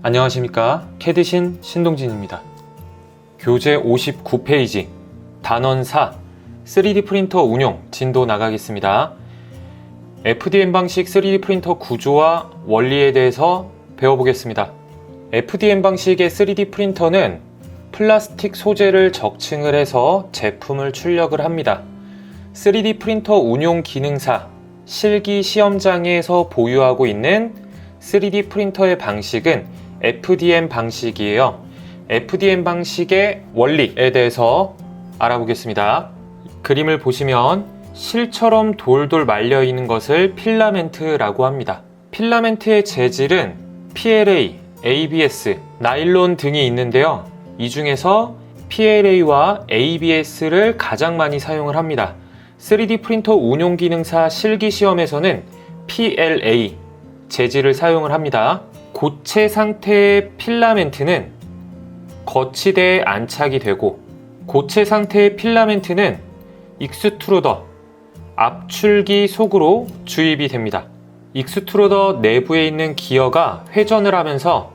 안녕하십니까. 캐드신 신동진입니다. 교재 59페이지 단원 4 3D 프린터 운용 진도 나가겠습니다. FDM 방식 3D 프린터 구조와 원리에 대해서 배워보겠습니다. FDM 방식의 3D 프린터는 플라스틱 소재를 적층을 해서 제품을 출력을 합니다. 3D 프린터 운용 기능사 실기 시험장에서 보유하고 있는 3D 프린터의 방식은 FDM 방식이에요. FDM 방식의 원리에 대해서 알아보겠습니다. 그림을 보시면 실처럼 돌돌 말려 있는 것을 필라멘트라고 합니다. 필라멘트의 재질은 PLA, ABS, 나일론 등이 있는데요. 이 중에서 PLA와 ABS를 가장 많이 사용을 합니다. 3D 프린터 운용 기능사 실기 시험에서는 PLA 재질을 사용을 합니다. 고체 상태의 필라멘트는 거치대에 안착이 되고, 고체 상태의 필라멘트는 익스트루더, 압출기 속으로 주입이 됩니다. 익스트루더 내부에 있는 기어가 회전을 하면서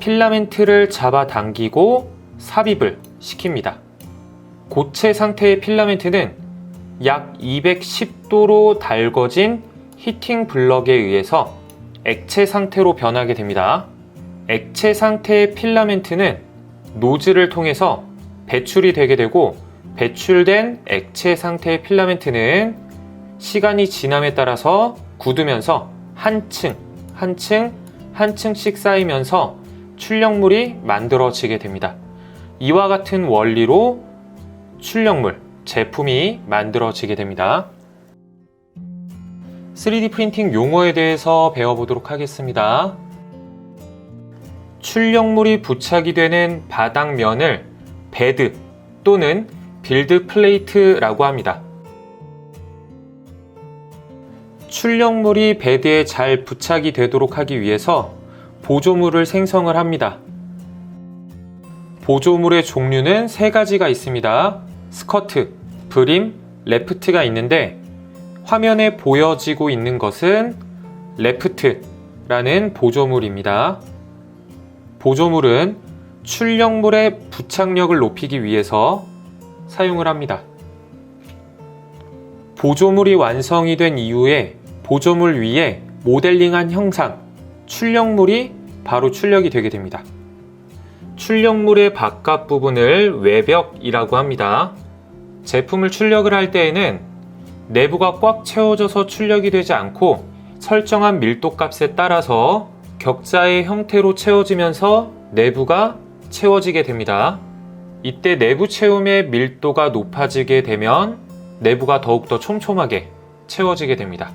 필라멘트를 잡아당기고 삽입을 시킵니다. 고체 상태의 필라멘트는 약 210도로 달궈진 히팅 블럭에 의해서 액체 상태로 변하게 됩니다. 액체 상태의 필라멘트는 노즐을 통해서 배출이 되게 되고, 배출된 액체 상태의 필라멘트는 시간이 지남에 따라서 굳으면서 한 층씩 쌓이면서 출력물이 만들어지게 됩니다. 이와 같은 원리로 출력물, 제품이 만들어지게 됩니다. 3D 프린팅 용어에 대해서 배워보도록 하겠습니다. 출력물이 부착이 되는 바닥면을 베드 또는 빌드 플레이트라고 합니다. 출력물이 베드에 잘 부착이 되도록 하기 위해서 보조물을 생성을 합니다. 보조물의 종류는 세 가지가 있습니다. 스커트, 브림, 레프트가 있는데, 화면에 보여지고 있는 것은 레프트라는 보조물입니다. 보조물은 출력물의 부착력을 높이기 위해서 사용을 합니다. 보조물이 완성이 된 이후에 보조물 위에 모델링한 형상, 출력물이 바로 출력이 되게 됩니다. 출력물의 바깥 부분을 외벽이라고 합니다. 제품을 출력을 할 때에는 내부가 꽉 채워져서 출력이 되지 않고 설정한 밀도 값에 따라서 격자의 형태로 채워지면서 내부가 채워지게 됩니다. 이때 내부 채움의 밀도가 높아지게 되면 내부가 더욱더 촘촘하게 채워지게 됩니다.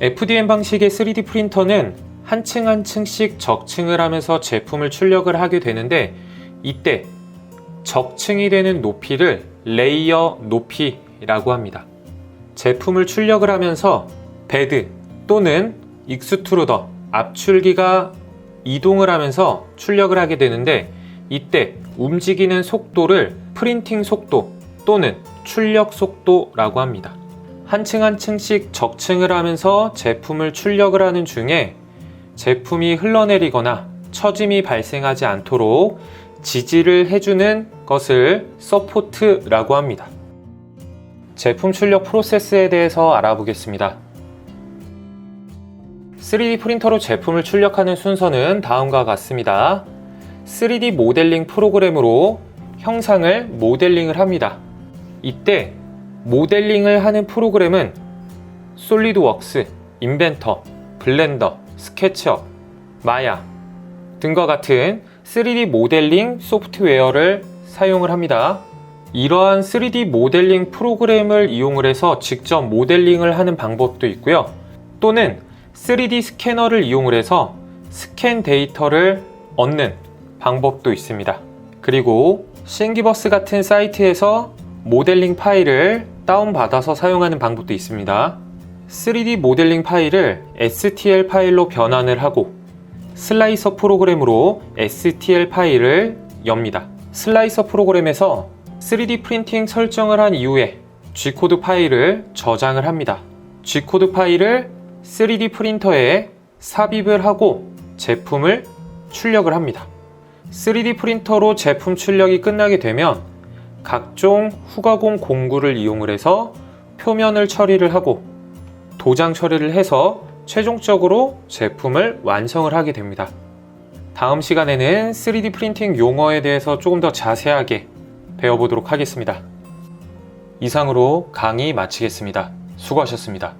FDM 방식의 3D 프린터는 한 층 한 층씩 적층을 하면서 제품을 출력을 하게 되는데, 이때 적층이 되는 높이를 레이어 높이라고 합니다. 제품을 출력을 하면서 베드 또는 익스트루더, 압출기가 이동을 하면서 출력을 하게 되는데, 이때 움직이는 속도를 프린팅 속도 또는 출력 속도라고 합니다. 한 층 한 층씩 적층을 하면서 제품을 출력을 하는 중에 제품이 흘러내리거나 처짐이 발생하지 않도록 지지를 해주는 것을 서포트라고 합니다. 제품 출력 프로세스에 대해서 알아보겠습니다. 3D 프린터로 제품을 출력하는 순서는 다음과 같습니다. 3D 모델링 프로그램으로 형상을 모델링을 합니다. 이때 모델링을 하는 프로그램은 솔리드웍스, 인벤터, 블렌더, 스케치업, 마야 등과 같은 3D 모델링 소프트웨어를 사용을 합니다. 이러한 3D 모델링 프로그램을 이용을 해서 직접 모델링을 하는 방법도 있고요. 또는 3D 스캐너를 이용을 해서 스캔 데이터를 얻는 방법도 있습니다. 그리고 신기버스 같은 사이트에서 모델링 파일을 다운받아서 사용하는 방법도 있습니다. 3D 모델링 파일을 STL 파일로 변환을 하고 슬라이서 프로그램으로 STL 파일을 엽니다. 슬라이서 프로그램에서 3D 프린팅 설정을 한 이후에 G코드 파일을 저장을 합니다. G코드 파일을 3D 프린터에 삽입을 하고 제품을 출력을 합니다. 3D 프린터로 제품 출력이 끝나게 되면 각종 후가공 공구를 이용을 해서 표면을 처리를 하고 도장 처리를 해서 최종적으로 제품을 완성을 하게 됩니다. 다음 시간에는 3D 프린팅 용어에 대해서 조금 더 자세하게 배워보도록 하겠습니다. 이상으로 강의 마치겠습니다. 수고하셨습니다.